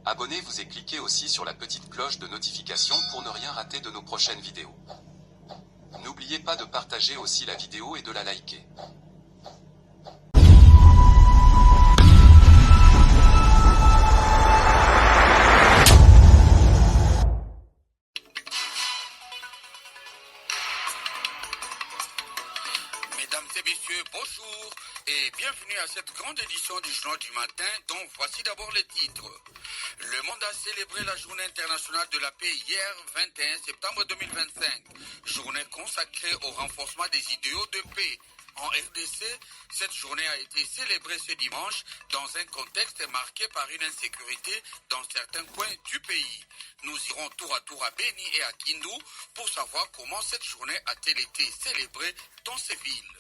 Abonnez-vous et cliquez aussi sur la petite cloche de notification pour ne rien rater de nos prochaines vidéos. N'oubliez pas de partager aussi la vidéo et de la liker. Mesdames et messieurs, bonjour et bienvenue à cette grande édition du Journal du matin dont voici d'abord les titres. Le monde a célébré la journée internationale de la paix hier 21 septembre 2025, journée consacrée au renforcement des idéaux de paix. En RDC, cette journée a été célébrée ce dimanche dans un contexte marqué par une insécurité dans certains coins du pays. Nous irons tour à tour à Beni et à Kindu pour savoir comment cette journée a-t-elle été célébrée dans ces villes.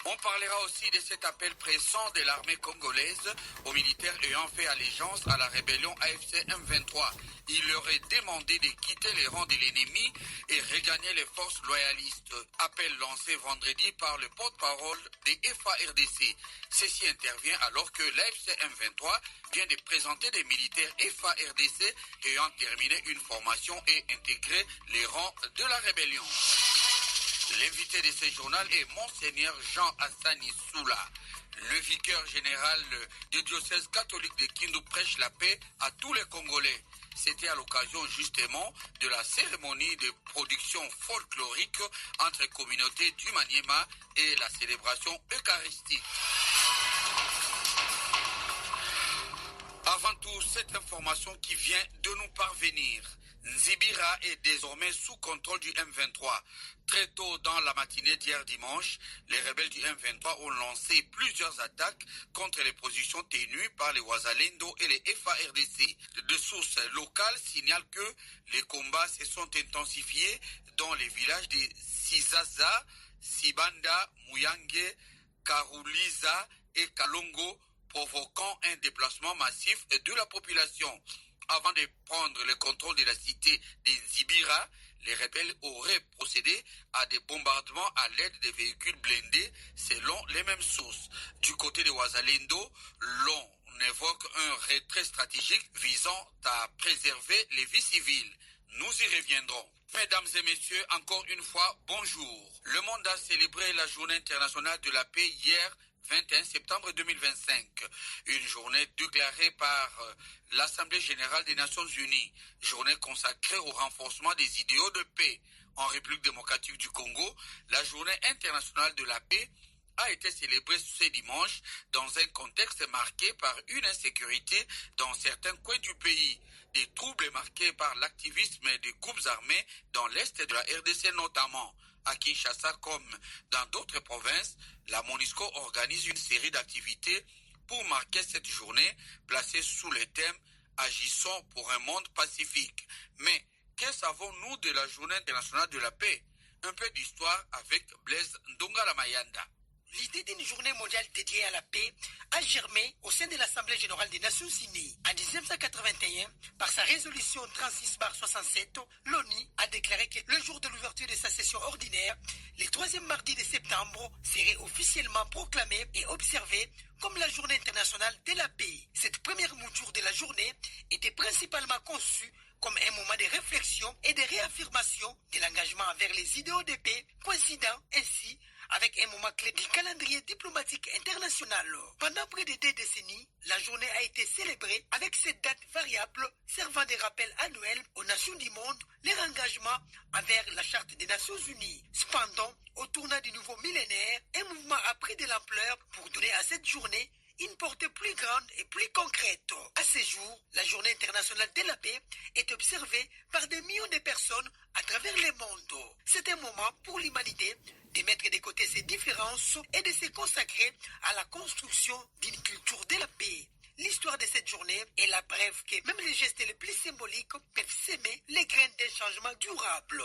On parlera aussi de cet appel pressant de l'armée congolaise aux militaires ayant fait allégeance à la rébellion AFC M23. Il leur est demandé de quitter les rangs de l'ennemi et regagner les forces loyalistes. Appel lancé vendredi par le porte-parole des FARDC. Ceci intervient alors que l'AFC M23 vient de présenter des militaires FARDC ayant terminé une formation et intégré les rangs de la rébellion. L'invité de ce journal est Monseigneur Jean Hassani Soula. Le vicaire général du diocèse catholique de Kindu prêche la paix à tous les Congolais. C'était à l'occasion justement de la cérémonie de production folklorique entre communautés du Maniema et la célébration eucharistique. Avant tout, cette information qui vient de nous parvenir. Nzibira est désormais sous contrôle du M23. Très tôt dans la matinée d'hier dimanche, les rebelles du M23 ont lancé plusieurs attaques contre les positions tenues par les Wazalendo et les FARDC. De sources locales signalent que les combats se sont intensifiés dans les villages de Sizaza, Sibanda, Muyange, Karuliza et Kalongo, provoquant un déplacement massif de la population. Avant de prendre le contrôle de la cité de Nzibira, les rebelles auraient procédé à des bombardements à l'aide de véhicules blindés selon les mêmes sources. Du côté de Wazalendo, l'on évoque un retrait stratégique visant à préserver les vies civiles. Nous y reviendrons. Mesdames et messieurs, encore une fois, bonjour. Le monde a célébré la journée internationale de la paix hier, 21 septembre 2025, une journée déclarée par l'Assemblée générale des Nations unies, journée consacrée au renforcement des idéaux de paix. En République démocratique du Congo, la journée internationale de la paix a été célébrée ce dimanche dans un contexte marqué par une insécurité dans certains coins du pays, des troubles marqués par l'activisme des groupes armés dans l'est de la RDC notamment. À Kinshasa comme dans d'autres provinces, la MONUSCO organise une série d'activités pour marquer cette journée placée sous le thème « Agissons pour un monde pacifique ». Mais que savons-nous de la journée internationale de la paix? Un peu d'histoire avec Blaise Ndongala Mayanda. L'idée d'une journée mondiale dédiée à la paix a germé au sein de l'Assemblée générale des Nations unies. En 1981, par sa résolution 36/67, l'ONU a déclaré que le jour de l'ouverture de sa session ordinaire, le troisième mardi de septembre, serait officiellement proclamé et observé comme la journée internationale de la paix. Cette première mouture de la journée était principalement conçue comme un moment de réflexion et de réaffirmation de l'engagement envers les idéaux de paix, coïncidant ainsi avec un moment clé du calendrier diplomatique international. Pendant près de 2 décennies, la journée a été célébrée avec cette date variable servant de rappel annuel aux nations du monde leur engagement envers la Charte des Nations Unies. Cependant, au tournant du nouveau millénaire, un mouvement a pris de l'ampleur pour donner à cette journée une portée plus grande et plus concrète. À ce jour, la journée internationale de la paix est observée par des millions de personnes à travers le monde. C'est un moment pour l'humanité de mettre de côté ses différences et de se consacrer à la construction d'une culture de la paix. L'histoire de cette journée est la preuve que même les gestes les plus symboliques peuvent s'aimer les graines d'un changement durable.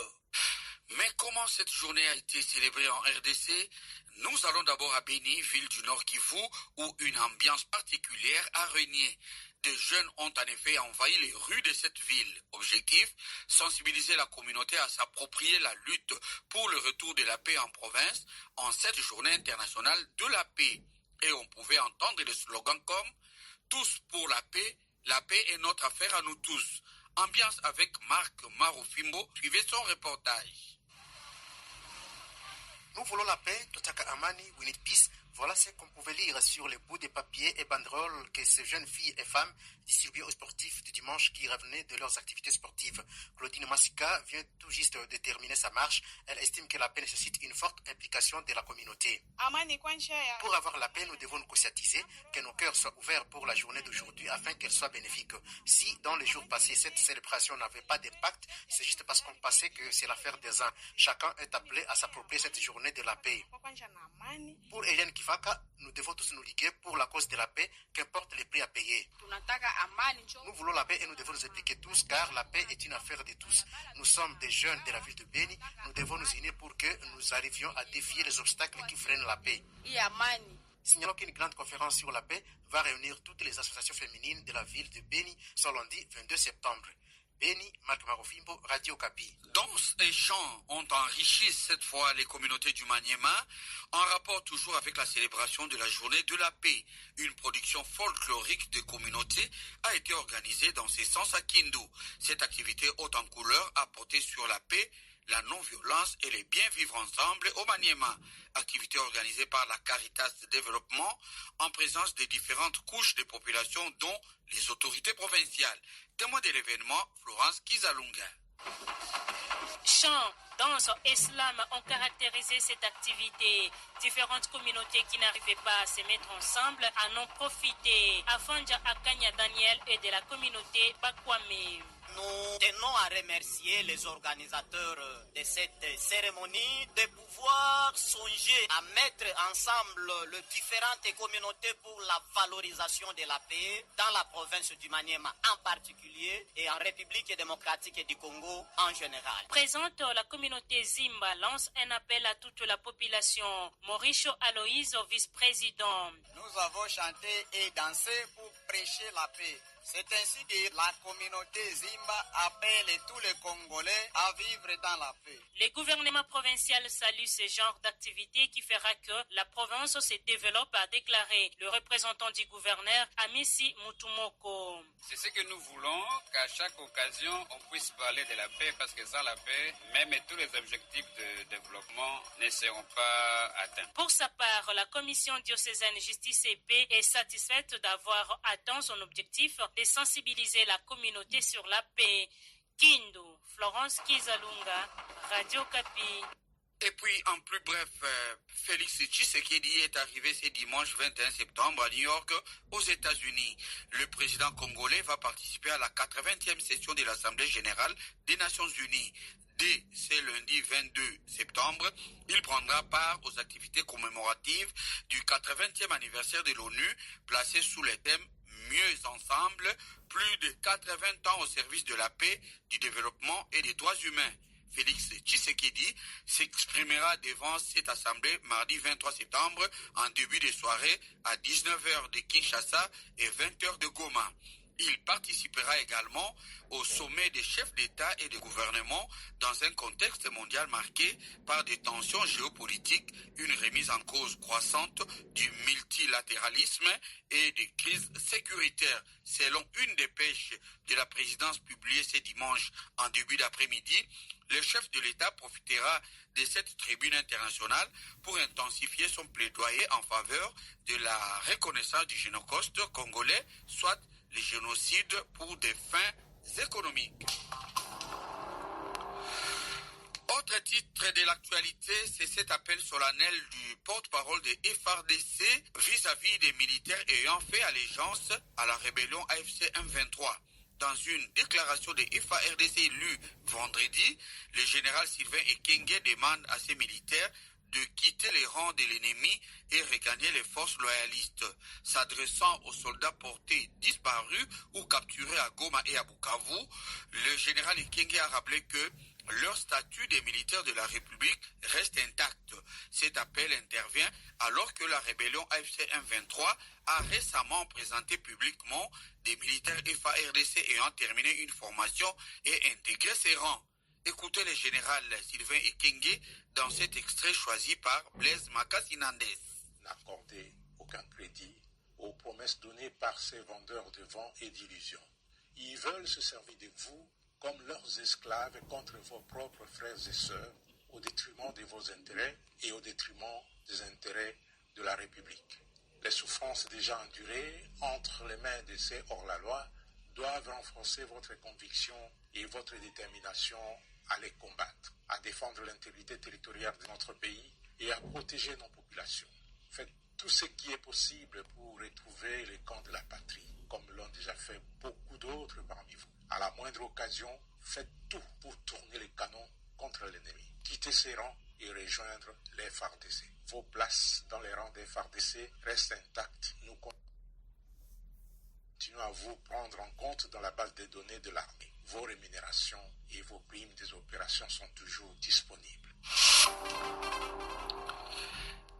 Mais comment cette journée a été célébrée en RDC? Nous allons d'abord à Beni, ville du Nord Kivu, où une ambiance particulière a régné. Des jeunes ont en effet envahi les rues de cette ville. Objectif, sensibiliser la communauté à s'approprier la lutte pour le retour de la paix en province en cette journée internationale de la paix. Et on pouvait entendre des slogans comme « Tous pour la paix, La paix est notre affaire à nous tous. Ambiance avec Marc Marofimbo. Suivez son reportage. Nous voulons la paix, Totaka Amani, we need peace. Voilà ce qu'on pouvait lire sur les bouts de papier et banderoles que ces jeunes filles et femmes distribuaient aux sportifs du dimanche qui revenaient de leurs activités sportives. Claudine Massika vient tout juste de terminer sa marche. Elle estime que la paix nécessite une forte implication de la communauté. Pour avoir la paix, nous devons nous conscientiser, que nos cœurs soient ouverts pour la journée d'aujourd'hui afin qu'elle soit bénéfique. Si dans les jours passés, cette célébration n'avait pas d'impact, c'est juste parce qu'on pensait que c'est l'affaire des uns. Chacun est appelé à s'approprier cette journée de la paix. Pour Hélène Kifaka, nous devons tous nous liguer pour la cause de la paix, qu'importe les prix à payer. Nous voulons la paix et nous devons nous impliquer tous, car la paix est une affaire de tous. Nous sommes des jeunes de la ville de Beni, nous devons nous unir pour que nous arrivions à défier les obstacles qui freinent la paix. Signalons qu'une grande conférence sur la paix va réunir toutes les associations féminines de la ville de Beni ce lundi 22 septembre. Beni, Marc Marofimbo, Radio Kapi. Danse et chants ont enrichi cette fois les communautés du Maniema en rapport toujours avec la célébration de la journée de la paix. Une production folklorique des communautés a été organisée dans ce sens à Kindu. Cette activité haute en couleur a porté sur la paix, la non-violence et les bien vivre ensemble au Maniema. Activité organisée par la Caritas de Développement en présence des différentes couches de population dont les autorités provinciales. Témoin de l'événement, Florence Kizalunga. Chants, danse et slam ont caractérisé cette activité. Différentes communautés qui n'arrivaient pas à se mettre ensemble en ont profité. Afanja Akanya Daniel et de la communauté Bakwame. Nous tenons à remercier les organisateurs de cette cérémonie de pouvoir songer à mettre ensemble les différentes communautés pour la valorisation de la paix dans la province du Maniema en particulier et en République démocratique du Congo en général. Présente, la communauté Zimba lance un appel à toute la population. Mauricio Aloïse, vice-président. Nous avons chanté et dansé pour prêcher la paix. C'est ainsi que la communauté Zimba appelle tous les Congolais à vivre dans la paix. Le gouvernement provincial salue ce genre d'activité qui fera que la province se développe, a déclaré le représentant du gouverneur Amissi Mutumoko. C'est ce que nous voulons, qu'à chaque occasion on puisse parler de la paix, parce que sans la paix, même tous les objectifs de développement ne seront pas atteints. Pour sa part, la commission diocésaine Justice et Paix est satisfaite d'avoir atteint son objectif de sensibiliser la communauté sur la paix. Kindu, Florence Kizalunga, Radio Kapi. Et puis, en plus bref, Félix Tshisekedi est arrivé ce dimanche 21 septembre à New York, aux États-Unis. Le président congolais va participer à la 80e session de l'Assemblée générale des Nations unies. Dès ce lundi 22 septembre, il prendra part aux activités commémoratives du 80e anniversaire de l'ONU, placé sous le thème Mieux ensemble, plus de 80 ans au service de la paix, du développement et des droits humains. Félix Tshisekedi s'exprimera devant cette assemblée mardi 23 septembre en début de soirée à 19h de Kinshasa et 20h de Goma. Il participera également au sommet des chefs d'État et de gouvernement dans un contexte mondial marqué par des tensions géopolitiques, une remise en cause croissante du multilatéralisme et des crises sécuritaires. Selon une dépêche de la présidence publiée ce dimanche en début d'après-midi, le chef de l'État profitera de cette tribune internationale pour intensifier son plaidoyer en faveur de la reconnaissance du génocide congolais, soit le génocide pour des fins économiques. Autre titre de l'actualité, c'est cet appel solennel du porte-parole de FARDC vis-à-vis des militaires ayant fait allégeance à la rébellion AFC M23. Dans une déclaration de FARDC lue vendredi, le général Sylvain Ekenge demande à ses militaires de quitter les rangs de l'ennemi et regagner les forces loyalistes. S'adressant aux soldats portés disparus ou capturés à Goma et à Bukavu, le général Ekenge a rappelé que leur statut des militaires de la République reste intact. Cet appel intervient alors que la rébellion AFC M23 a récemment présenté publiquement des militaires FARDC ayant terminé une formation et intégré ses rangs. Écoutez le général Sylvain Ekenge dans cet extrait choisi par Blaise Makassinandes. N'accorder aucun crédit aux promesses données par ces vendeurs de vent et d'illusions. Ils veulent se servir de vous comme leurs esclaves contre vos propres frères et sœurs, au détriment de vos intérêts et au détriment des intérêts de la République. Les souffrances déjà endurées entre les mains de ces hors-la-loi doivent renforcer votre conviction et votre détermination à les combattre, à défendre l'intégrité territoriale de notre pays et à protéger nos populations. Faites tout ce qui est possible pour retrouver les camps de la patrie, comme l'ont déjà fait beaucoup d'autres parmi vous. À la moindre occasion, faites tout pour tourner les canons contre l'ennemi. Quittez ces rangs et rejoindre les FARDC. Vos places dans les rangs des FARDC restent intactes. Nous continuons à vous prendre en compte dans la base des données de l'armée. Vos rémunérations et vos primes des opérations sont toujours disponibles.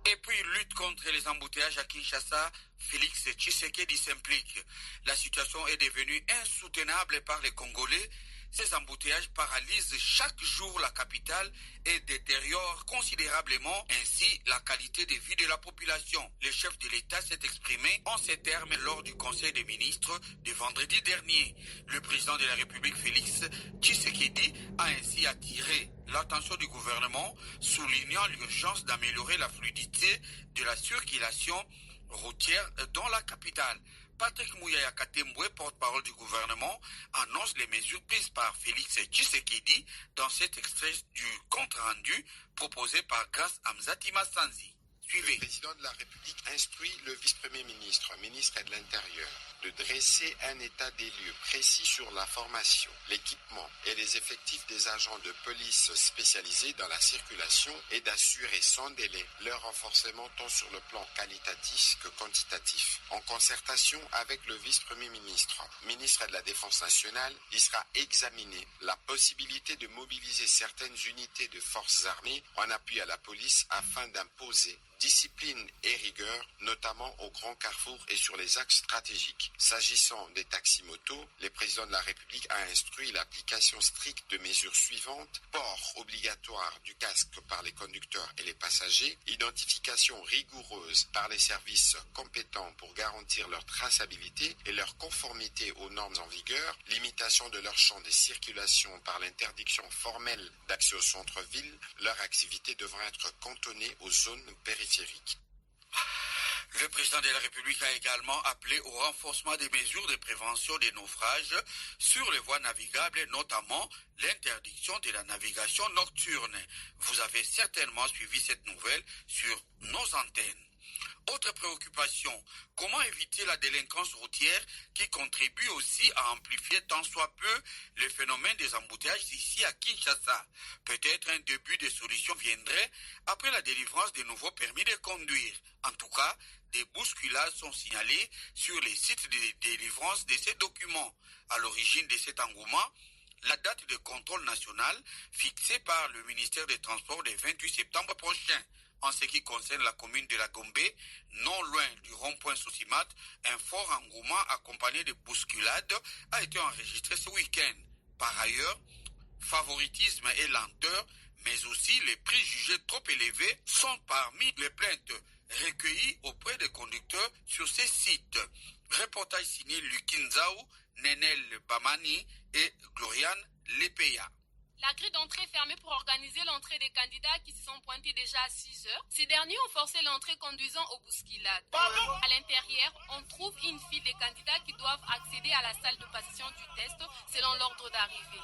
Et puis, lutte contre les embouteillages à Kinshasa, Félix Tshisekedi s'implique. La situation est devenue insoutenable par les Congolais. Ces embouteillages paralysent chaque jour la capitale et détériorent considérablement ainsi la qualité de vie de la population. Le chef de l'État s'est exprimé en ces termes lors du Conseil des ministres de vendredi dernier. Le président de la République, Félix Tshisekedi, a ainsi attiré l'attention du gouvernement, soulignant l'urgence d'améliorer la fluidité de la circulation routière dans la capitale. Patrick Mouyaya Katembwe, porte-parole du gouvernement, annonce les mesures prises par Félix Tshisekedi dans cet extrait du compte-rendu proposé par Grace Amzati Massanzi. Suivez. Le président de la République instruit le vice-premier ministre, ministre de l'Intérieur, de dresser un état des lieux précis sur la formation, l'équipement et les effectifs des agents de police spécialisés dans la circulation et d'assurer sans délai leur renforcement tant sur le plan qualitatif que quantitatif. En concertation avec le vice-premier ministre, ministre de la Défense nationale, il sera examiné la possibilité de mobiliser certaines unités de forces armées en appui à la police afin d'imposer discipline et rigueur, notamment au Grand Carrefour et sur les axes stratégiques. S'agissant des taxis-motos, le président de la République a instruit l'application stricte de mesures suivantes: port obligatoire du casque par les conducteurs et les passagers, identification rigoureuse par les services compétents pour garantir leur traçabilité et leur conformité aux normes en vigueur, limitation de leur champ de circulation par l'interdiction formelle d'accès au centre-ville, leur activité devra être cantonnée aux zones périphériques. Le président de la République a également appelé au renforcement des mesures de prévention des naufrages sur les voies navigables, notamment l'interdiction de la navigation nocturne. Vous avez certainement suivi cette nouvelle sur nos antennes. Autre préoccupation, comment éviter la délinquance routière qui contribue aussi à amplifier tant soit peu le phénomène des embouteillages ici à Kinshasa. Peut-être un début de solution viendrait après la délivrance des nouveaux permis de conduire. En tout cas, des bousculades sont signalées sur les sites de délivrance de ces documents. À l'origine de cet engouement, la date de contrôle national fixée par le ministère des Transports le 28 septembre prochain. En ce qui concerne la commune de la Gombe, non loin du rond-point Sosimat, un fort engouement accompagné de bousculades a été enregistré ce week-end. Par ailleurs, favoritisme et lenteur, mais aussi les prix jugés trop élevés sont parmi les plaintes recueillies auprès des conducteurs sur ces sites. Reportage signé Lukinzao, Nenel Bamani et Gloriane Lepeya. La grille d'entrée est fermée pour organiser l'entrée des candidats qui se sont pointés déjà à 6 heures. Ces derniers ont forcé l'entrée conduisant aux bousculades. À l'intérieur, on trouve une file des candidats qui doivent accéder à la salle de passation du test selon l'ordre d'arrivée.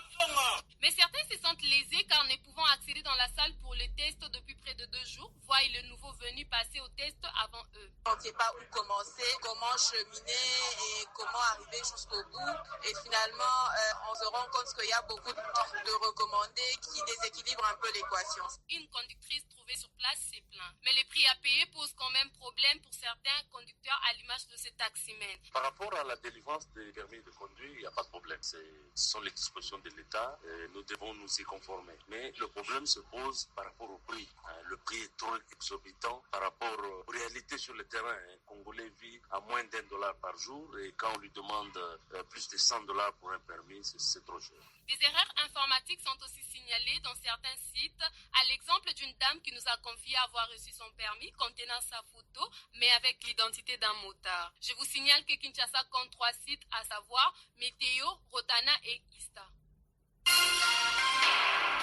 Mais certains se sentent lésés car ne pouvant accéder dans la salle pour le test depuis près de 2 jours, voient le nouveau venu passer au test avant eux. On ne sait pas où commencer, comment cheminer et comment arriver jusqu'au bout. Et finalement, on se rend compte qu'il y a beaucoup de recommandés qui déséquilibrent un peu l'équation. Une conductrice trouvée sur place s'est plainte. Mais les prix à payer posent quand même problème pour certains conducteurs à l'image de ces taximens. Par rapport à la délivrance des permis de conduire, il n'y a pas de problème. Ce sont les dispositions de l'État et nous devons nous y conformer. Mais le problème se pose par rapport au prix. Le prix est trop exorbitant par rapport aux réalités sur le terrain. Un Congolais vit à moins d'$1 par jour et quand on lui demande plus de $100 pour un permis, c'est trop cher. Des erreurs informatiques sont aussi signalées dans certains sites, à l'exemple d'une dame qui nous nous a confié avoir reçu son permis contenant sa photo, mais avec l'identité d'un motard. Je vous signale que Kinshasa compte 3 sites, à savoir Météo, Rotana et Ista.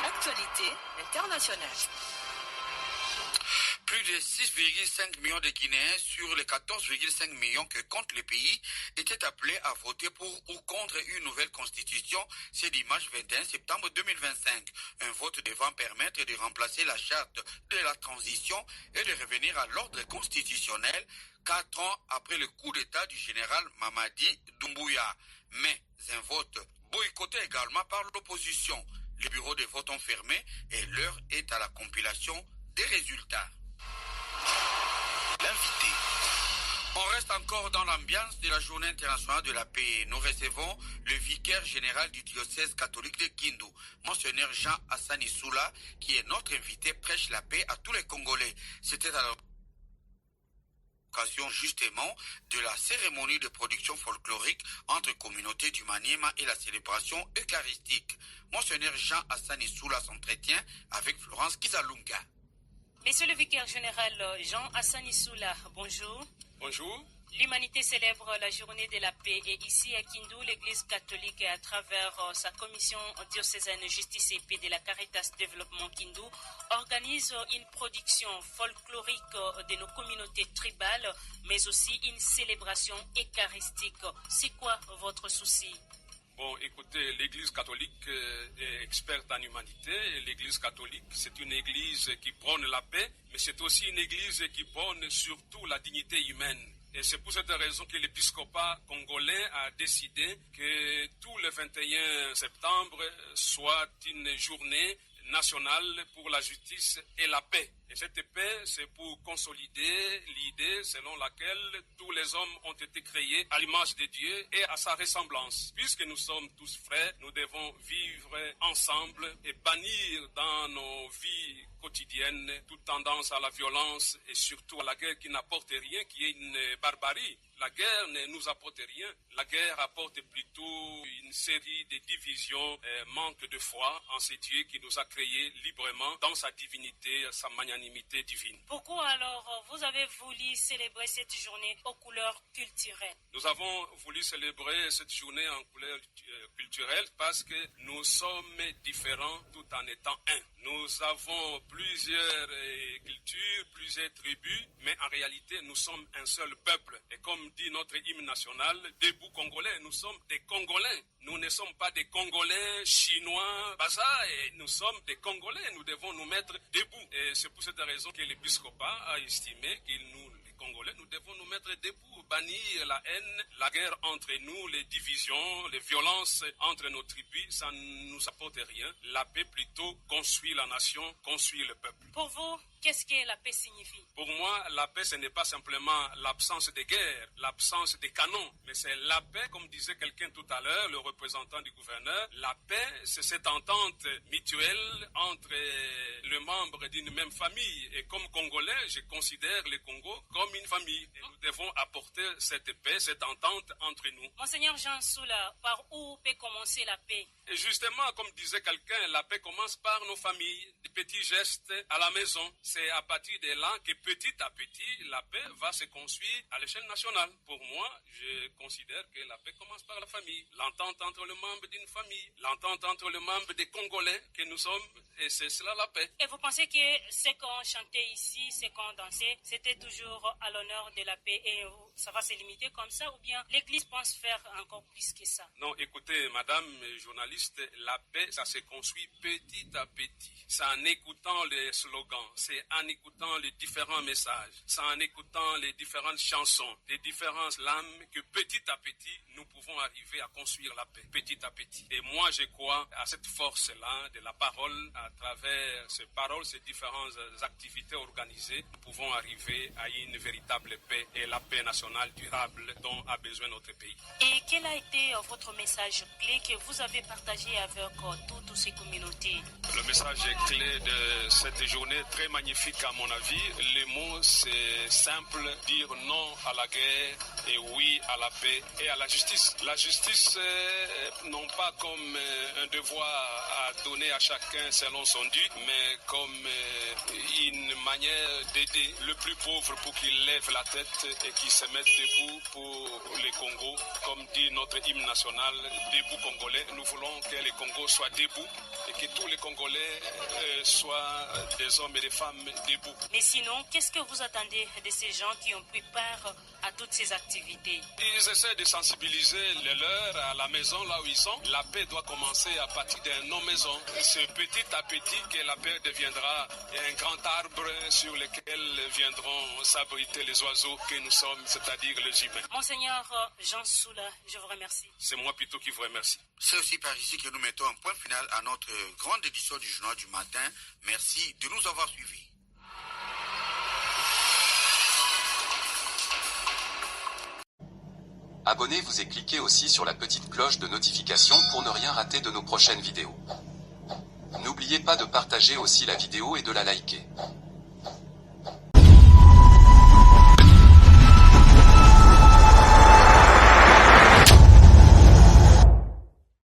Actualité internationale. Plus de 6,5 millions de Guinéens sur les 14,5 millions que compte le pays étaient appelés à voter pour ou contre une nouvelle constitution ce dimanche 21 septembre 2025. Un vote devant permettre de remplacer la charte de la transition et de revenir à l'ordre constitutionnel 4 ans après le coup d'État du général Mamadi Doumbouya. Mais un vote boycotté également par l'opposition. Les bureaux de vote ont fermé et l'heure est à la compilation des résultats. L'invité. On reste encore dans l'ambiance de la journée internationale de la paix. Nous recevons le vicaire général du diocèse catholique de Kindu, monseigneur Jean Hassani Soula, qui est notre invité, prêche la paix à tous les Congolais. C'était à l'occasion justement de la cérémonie de production folklorique entre communautés du Maniema et la célébration eucharistique. Monseigneur Jean Hassani Soula s'entretient avec Florence Kizalunga. Monsieur le vicaire général Jean Hassani Soula, bonjour. Bonjour. L'humanité célèbre la journée de la paix et ici à Kindu, l'Église catholique, à travers sa commission diocésaine Justice et Paix de la Caritas Développement Kindu, organise une production folklorique de nos communautés tribales, mais aussi une célébration eucharistique. C'est quoi votre souci? Bon, écoutez, l'Église catholique est experte en humanité. L'Église catholique, c'est une Église qui prône la paix, mais c'est aussi une Église qui prône surtout la dignité humaine. Et c'est pour cette raison que l'épiscopat congolais a décidé que tout le 21 septembre soit une journée nationale pour la justice et la paix. Et cette paix, c'est pour consolider l'idée selon laquelle tous les hommes ont été créés à l'image de Dieu et à sa ressemblance. Puisque nous sommes tous frères, nous devons vivre ensemble et bannir dans nos vies quotidiennes toute tendance à la violence et surtout à la guerre qui n'apporte rien, qui est une barbarie. La guerre ne nous apporte rien. La guerre apporte plutôt une série de divisions, manque de foi en ce Dieu qui nous a créés librement dans sa divinité, sa magnanimité divine. Pourquoi alors vous avez voulu célébrer cette journée aux couleurs culturelles? Nous avons voulu célébrer cette journée en couleurs culturelles parce que nous sommes différents tout en étant un. Nous avons plusieurs cultures, plusieurs tribus, mais en réalité nous sommes un seul peuple. Et comme dit notre hymne national, debout Congolais, nous sommes des Congolais. Nous ne sommes pas des Congolais chinois, baza, et nous sommes des Congolais. Nous devons nous mettre debout. Et c'est pour cette raison que l'épiscopat a estimé qu'il nous, les Congolais, nous devons nous mettre debout, bannir la haine, la guerre entre nous, les divisions, les violences entre nos tribus, ça ne nous apporte rien. La paix plutôt construit la nation, construit le peuple. Pour vous, qu'est-ce que la paix signifie? Pour moi, la paix, ce n'est pas simplement l'absence de guerre, l'absence des canons, mais c'est la paix, comme disait quelqu'un tout à l'heure, le représentant du gouverneur. La paix, c'est cette entente mutuelle entre les membres d'une même famille. Et comme Congolais, je considère le Congo comme une famille. Et nous devons apporter cette paix, cette entente entre nous. Monseigneur Jean Soula, par où peut commencer la paix? Et justement, comme disait quelqu'un, la paix commence par nos familles, des petits gestes à la maison. C'est à partir de là que petit à petit, la paix va se construire à l'échelle nationale. Pour moi, je considère que la paix commence par la famille. L'entente entre les membres d'une famille, l'entente entre les membres des Congolais que nous sommes, et c'est cela la paix. Et vous pensez que ce qu'on chantait ici, ce qu'on dansait, c'était toujours à l'honneur de la paix et ça va se limiter comme ça, ou bien l'Église pense faire encore plus que ça? Non, écoutez, madame journaliste, la paix, ça se construit petit à petit. C'est en écoutant les slogans, c'est en écoutant les différents messages, c'est en écoutant les différentes chansons, les différentes lames que petit à petit, nous pouvons arriver à construire la paix, petit à petit. Et moi, je crois à cette force-là de la parole, à travers ces paroles, ces différentes activités organisées, nous pouvons arriver à une véritable paix et la paix nationale durable dont a besoin notre pays. Et quel a été votre message clé que vous avez partagé avec toutes ces communautés? Le message clé de cette journée, très magnifique à mon avis. Les mots, c'est simple, dire non à la guerre et oui à la paix et à la justice. La justice, non pas comme un devoir à donner à chacun selon son dû, mais comme une manière d'aider le plus pauvre pour qu'il lève la tête et qu'il se mette debout pour les Congos. Comme dit notre hymne national, debout Congolais. Nous voulons que les Congos soient debout et que tous les Congolais soient des hommes et des femmes debout. Mais sinon, qu'est-ce que vous attendez de ces gens qui ont pris part à toutes ces activités? Ils essaient de sensibiliser les leurs à la maison là où ils sont. La paix doit commencer à partir de nos maisons. C'est petit à petit que la paix deviendra un grand arbre sur lequel viendront s'abriter les oiseaux que nous sommes, c'est-à-dire les humains. Monseigneur Jean Soula, je vous remercie. C'est moi plutôt qui vous remercie. C'est aussi par ici que nous mettons un point final à notre grande édition du Journal du Matin. Merci de nous avoir suivis. Abonnez-vous et cliquez aussi sur la petite cloche de notification pour ne rien rater de nos prochaines vidéos. N'oubliez pas de partager aussi la vidéo et de la liker.